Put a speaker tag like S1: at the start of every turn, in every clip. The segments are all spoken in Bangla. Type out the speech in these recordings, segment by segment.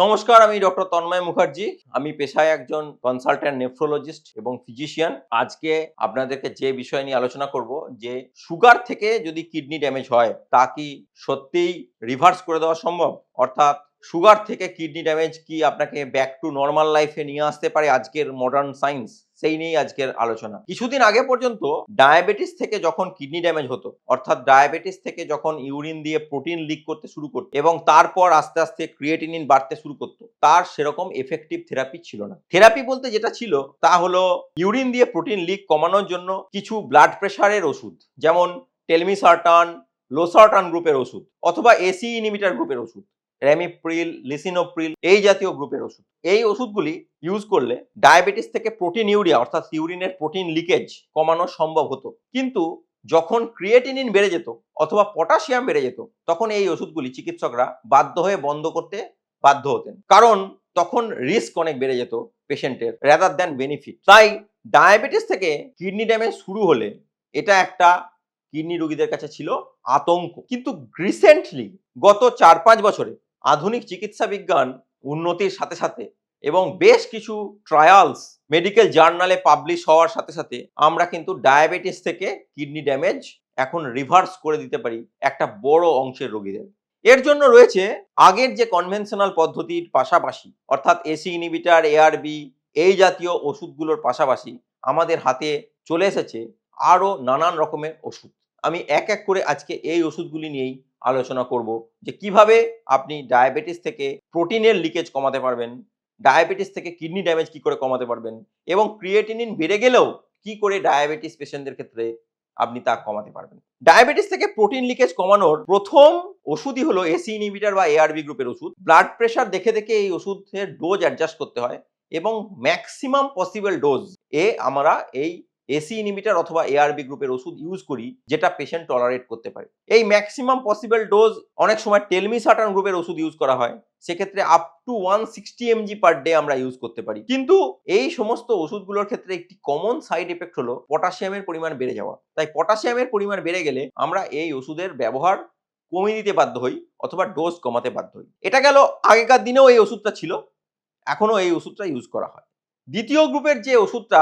S1: নমস্কার, আমি ডক্টর তন্ময় মুখার্জি। আমি পেশায় একজন কনসালট্যান্ট নেফ্রোলজিস্ট এবং ফিজিশিয়ান। আজকে আপনাদেরকে যে বিষয় নিয়ে আলোচনা করব যে সুগার থেকে যদি কিডনি ড্যামেজ হয় তা কি সত্যিই রিভার্স করে দেওয়া সম্ভব? অর্থাৎ সুগার থেকে কিডনি ড্যামেজ কি আপনাকে ব্যাক টু নর্মাল লাইফে নিয়ে আসতে পারে আজকের মডার্ন সায়েন্স? সেই নিয়েই আজকের আলোচনা। কিছুদিন আগে পর্যন্ত ডায়াবেটিস থেকে যখন কিডনি ড্যামেজ হতো, অর্থাৎ ডায়াবেটিস থেকে যখন ইউরিন দিয়ে প্রোটিন লিক করতে শুরু করতো এবং তারপর আস্তে আস্তে ক্রিয়েটিনিন বাড়তে শুরু করতো, তার সেরকম এফেক্টিভ থেরাপি ছিল না। থেরাপি বলতে যেটা ছিল তা হলো ইউরিন দিয়ে প্রোটিন লিক কমানোর জন্য কিছু ব্লাড প্রেশারের ওষুধ, যেমন টেলমিসার্টান, লোসার্টান গ্রুপের ওষুধ অথবা এসি ইনহিবিটর গ্রুপের ওষুধ, রেমিপ্রিল, লিসিনোপ্রিল, এই জাতীয় গ্রুপের ওষুধ। এই ওষুধগুলি ইউজ করলে ডায়াবেটিস থেকে প্রোটিন ইউরিয়া অর্থাৎ ইউরিনের প্রোটিন লিকেজ কমানো সম্ভব হতো। কিন্তু যখন ক্রিয়েটিনিন বেড়ে যেত অথবা পটাশিয়াম বেড়ে যেত, তখন এই ওষুধগুলি চিকিৎসকরা বাধ্য হয়ে বন্ধ করতে বাধ্য হতেন, কারণ তখন রিস্ক অনেক বেড়ে যেত পেশেন্টের রাদার দ্যান বেনিফিট। তাই ডায়াবেটিস থেকে কিডনি ড্যামেজ শুরু হলে এটা একটা কিডনি রোগীদের কাছে ছিল আতঙ্ক। কিন্তু রিসেন্টলি গত 4-5 বছরে আধুনিক চিকিৎসা বিজ্ঞান উন্নতির সাথে সাথে এবং বেশ কিছু ট্রায়ালস মেডিকেল জার্নালে পাবলিশ হওয়ার সাথে সাথে আমরা কিন্তু ডায়াবেটিস থেকে কিডনি ড্যামেজ এখন রিভার্স করে দিতে পারি একটা বড় অংশের রোগীদের। এর জন্য রয়েছে আগের যে কনভেনশনাল পদ্ধতির পাশাপাশি, অর্থাৎ এসি ইনহিবিটর, এআরবি, এই জাতীয় ওষুধগুলোর পাশাপাশি আমাদের হাতে চলে এসেছে আরও নানান রকমের ওষুধ। আমি এক এক করে আজকে এই ওষুধগুলি নিয়েই আলোচনা করব যে কিভাবে আপনি ডায়াবেটিস থেকে প্রোটিনের লিকেজ কমাতে পারবেন, ডায়াবেটিস থেকে কিডনি ড্যামেজ কি করে কমাতে পারবেন, এবং ক্রিয়েটিনিন বেড়ে গেলেও কি করে ডায়াবেটিস পেশেন্টদের ক্ষেত্রে আপনি তা কমাতে পারবেন। ডায়াবেটিস থেকে প্রোটিন লিকেজ কমানোর প্রথম ওষুধই হলো এসি ইনহিবিটর বা এআরবি গ্রুপের ওষুধ। ব্লাড প্রেশার দেখে দেখে এই ওষুধের ডোজ অ্যাডজাস্ট করতে হয় এবং ম্যাক্সিমাম পসিবল ডোজ আমরা এই এসি ইনহিবিটর অথবা এআরবি গ্রুপের ওষুধ ইউজ করি, যেটা পেশেন্ট টলারেট করতে পারে। এই ম্যাক্সিমাম পসিবল ডোজ অনেক সময় টেলমিসার্টান গ্রুপের ওষুধ ইউজ করা হয়, সেক্ষেত্রে up to 160 mg per day আমরা ইউজ করতে পারি। কিন্তু এই সমস্ত ওষুধগুলোর ক্ষেত্রে একটি কমন সাইড এফেক্ট হলো পটাশিয়ামের পরিমাণ বেড়ে যাওয়া। তাই পটাশিয়ামের পরিমাণ বেড়ে গেলে আমরা এই ওষুধের ব্যবহার কমিয়ে দিতে বাধ্য হই অথবা ডোজ কমাতে বাধ্য হই। এটা গেল আগেকার দিনেও এই ওষুধটা ছিল, এখনো এই ওষুধটা ইউজ করা হয়। দ্বিতীয় গ্রুপের যে ওষুধটা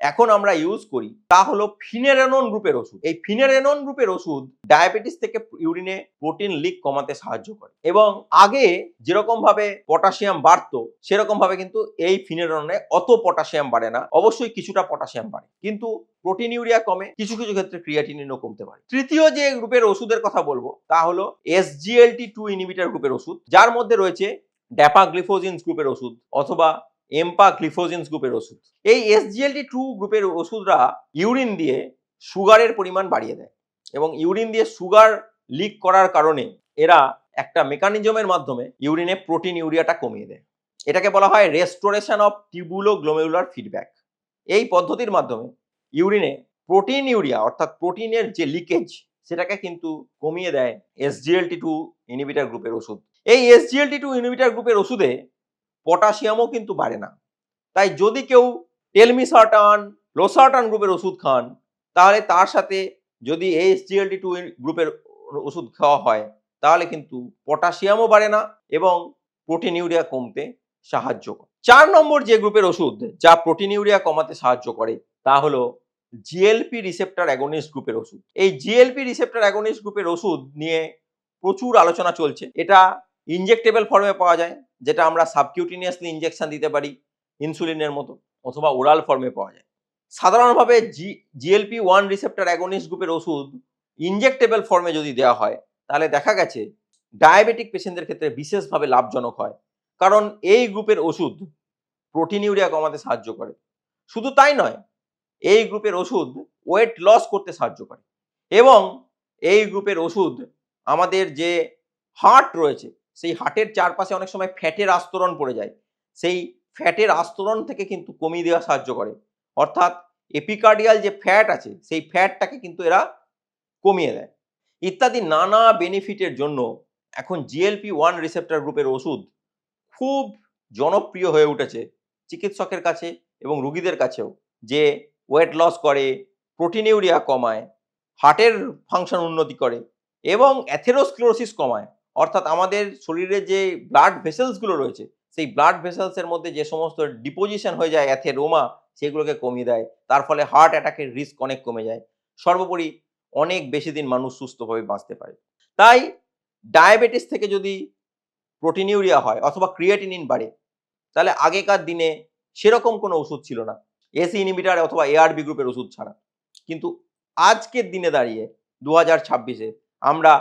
S1: এখন আমরা ইউজ করি তা হলো ফিনেরেনন গ্রুপের ওষুধ। এই ফিনেরেনন গ্রুপের ওষুধ ডায়াবেটিস থেকে ইউরিনে প্রোটিন লিক কমাতে সাহায্য করে এবং আগে যেরকম ভাবে পটাশিয়াম বাড়তো সেরকম ভাবে কিন্তু এই ফিনেরেননে অত পটাশিয়াম বাড়ে না। অবশ্যই কিছুটা পটাশিয়াম বাড়ে, কিন্তু প্রোটিন ইউরিয়া কমে, কিছু কিছু ক্ষেত্রে ক্রিয়েটিনিনও কমতে পারে। তৃতীয় যে গ্রুপের ওষুধের কথা বলবো তা হলো SGLT2 ইনহিবিটর গ্রুপের ওষুধ, যার মধ্যে রয়েছে ড্যাপাগ্লিফোজিনস গ্রুপের ওষুধ অথবা এম্পাগ্লিফোজিনস গ্রুপের ওষুধ। এই SGLT2 গ্রুপের ওষুধরা ইউরিন দিয়ে সুগারের পরিমাণ বাড়িয়ে দেয় এবং ইউরিন দিয়ে সুগার লিক করার কারণে এরা একটা মেকানিজমের মাধ্যমে ইউরিনে প্রোটিন ইউরিয়াটা কমিয়ে দেয়। এটাকে বলা হয় রেস্টোরেশন অফ টিউবুলোগ্লোমেরুলার ফিডব্যাক। এই পদ্ধতির মাধ্যমে ইউরিনে প্রোটিন ইউরিয়া অর্থাৎ প্রোটিনের যে লিকেজ সেটাকে কিন্তু কমিয়ে দেয় SGLT2 ইনহিবিটর গ্রুপের ওষুধ। এই SGLT2 ইনহিবিটর গ্রুপের ওষুধে পটাশিয়ামও কিন্তু বাড়ে না। তাই যদি কেউ টেলমিসার্টান, লোসার্টান গ্রুপের ওষুধ খান, তাহলে তার সাথে যদি এই SGLT2 গ্রুপের ওষুধ খাওয়া হয় তাহলে কিন্তু পটাশিয়ামও বাড়ে না এবং প্রোটিন ইউরিয়া কমতে সাহায্য করে। 4 নম্বর যে গ্রুপের ওষুধ যা প্রোটিন ইউরিয়া কমাতে সাহায্য করে তা হলো জিএলপি রিসেপ্টর অ্যাগনিস্ট গ্রুপের ওষুধ। এই জিএলপি রিসেপ্টর অ্যাগনিস্ট গ্রুপের ওষুধ নিয়ে প্রচুর আলোচনা চলছে। এটা ইনজেক্টেবল ফর্মে পাওয়া যায়, যেটা আমরা সাবকিউটিনিয়াসলি ইনজেকশন দিতে পারি ইনসুলিনের মতো, অথবা ওরাল ফর্মে পাওয়া যায়। সাধারণভাবে GLP-1 রিসেপ্টর অ্যাগনিস্ট গ্রুপের ওষুধ ইনজেক্টেবল ফর্মে যদি দেওয়া হয় তাহলে দেখা গেছে ডায়াবেটিক পেশেন্টদের ক্ষেত্রে বিশেষভাবে লাভজনক হয়, কারণ এই গ্রুপের ওষুধ প্রোটিন ইউরিয়া কমাতে সাহায্য করে। শুধু তাই নয়, এই গ্রুপের ওষুধ ওয়েট লস করতে সাহায্য করে এবং এই গ্রুপের ওষুধ আমাদের যে হার্ট রয়েছে সেই হার্টের চারপাশে অনেক সময় ফ্যাটের আস্তরণ পড়ে যায়, সেই ফ্যাটের আস্তরণ থেকে কিন্তু কমিয়ে দেওয়া সাহায্য করে। অর্থাৎ এপিকার্ডিয়াল যে ফ্যাট আছে সেই ফ্যাটটাকে কিন্তু এরা কমিয়ে দেয়। ইত্যাদি নানা বেনিফিটের জন্য এখন GLP-1 রিসেপ্টর গ্রুপের ওষুধ খুব জনপ্রিয় হয়ে উঠেছে চিকিৎসকের কাছে এবং রোগীদের কাছেও, যে ওয়েট লস করে, প্রোটিন ইউরিয়া কমায়, হার্টের ফাংশন উন্নতি করে এবং অ্যাথেরোস্ক্লেরোসিস কমায়, অর্থাৎ আমাদের শরীরে যে ব্লাড ভেসেলসগুলো রয়েছে সেই ব্লাড ভেসেলসের মধ্যে যে সমস্ত ডিপোজিশন হয়ে যায় অ্যাথেরোমা সেগুলোকে কমিয়ে দেয়, তার ফলে হার্ট অ্যাটাকের রিস্ক অনেক কমে যায়। সর্বোপরি অনেক বেশি দিন মানুষ সুস্থভাবে বাঁচতে পারে। তাই ডায়াবেটিস থেকে যদি প্রোটিনিউরিয়া হয় অথবা ক্রিয়েটিনিন বাড়ে, তাহলে আগেকার দিনে সেরকম কোনো ওষুধ ছিল না, এসি ইনহিবিটার অথবা এআরবি গ্রুপের ওষুধ ছাড়া। কিন্তু আজকের দিনে দাঁড়িয়ে 2026-এ আমরা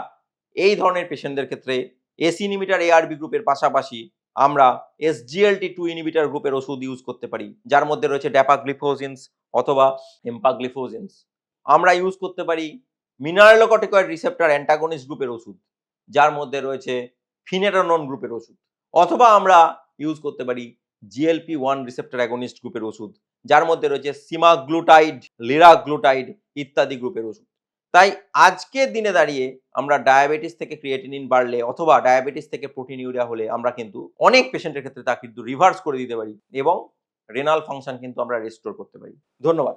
S1: এই ধরনের পেশেন্টদের ক্ষেত্রে এসি ইনহিবিটার এআরবি গ্রুপের পাশাপাশি আমরা SGLT2 ইনহিবিটার গ্রুপের ওষুধ ইউজ করতে পারি, যার মধ্যে রয়েছে ড্যাপাগ্লিফোজিনস অথবা এম্পাগ্লিফোজিনস। আমরা ইউজ করতে পারি মিনারেলোকর্টিকয়েড রিসেপ্টর অ্যান্টাগনিস্ট গ্রুপের ওষুধ, যার মধ্যে রয়েছে ফিনেরানন গ্রুপের ওষুধ, অথবা আমরা ইউজ করতে পারি GLP-1 রিসেপ্টর অ্যাগনিস্ট গ্রুপের ওষুধ, যার মধ্যে রয়েছে সিমাগ্লুটাইড, লিরাগ্লুটাইড ইত্যাদি গ্রুপের ওষুধ। তাই আজকের দিনে দাঁড়িয়ে আমরা ডায়াবেটিস থেকে ক্রিয়েটিনিন বাড়লে অথবা ডায়াবেটিস থেকে প্রোটিনিউরিয়া হলে আমরা কিন্তু অনেক পেশেন্টের ক্ষেত্রে তা কিন্তু রিভার্স করে দিতে পারি এবং রেনাল ফাংশন কিন্তু আমরা রেস্টোর করতে পারি। ধন্যবাদ।